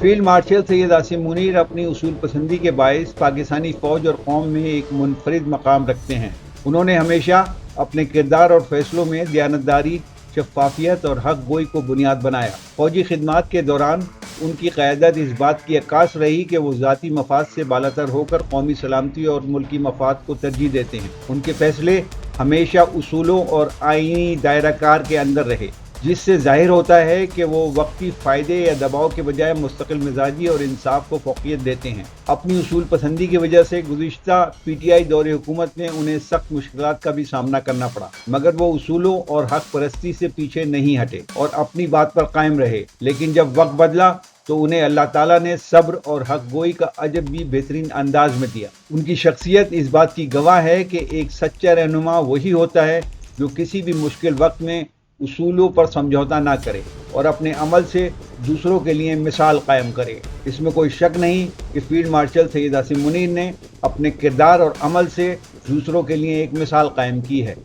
Field marshal Syed Asim Munir अपनी उसूल पसंदी के बायस पाकिस्तानी फ़ौज और कौम में एक मुनफरिद मकाम रखते हैं। उन्होंने हमेशा अपने किरदार और फैसलों में दयानतदारी, शफाफियत और हक गोई को बुनियाद बनाया। फौजी खिदमात के दौरान उनकी क़यादत इस बात की अक्कास रही कि वो ज़ाती मफाद से बालातर होकर कौमी सलामती और मुल्की मफाद को तरजीह देते हैं। उनके फैसले हमेशा उसूलों और आईनी दायरा कार के अंदर रहे, जिससे जाहिर होता है कि वो वक्ती फ़ायदे या दबाव के बजाय मुस्तकिल मिजाजी और इंसाफ को फ़ौक़ियत देते हैं। अपनी उसूल पसंदी की वजह से गुज़िश्ता PTI दौरे हुकूमत में उन्हें सख्त मुश्किलात का भी सामना करना पड़ा, मगर वो उसूलों और हक परस्ती से पीछे नहीं हटे और अपनी बात पर कायम रहे। लेकिन जब वक्त बदला तो उन्हें अल्लाह ताला ने सब्र और हक गोई का अजब भी बेहतरीन अंदाज में दिया। उनकी शख्सियत इस बात की गवाह है कि एक सच्चा रहनुमा वही होता है जो किसी भी मुश्किल वक्त में उसूलों पर समझौता ना करे और अपने अमल से दूसरों के लिए मिसाल कायम करे। इसमें कोई शक नहीं कि फील्ड मार्शल सैयद आसिम मुनीर ने अपने किरदार और अमल से दूसरों के लिए एक मिसाल कायम की है।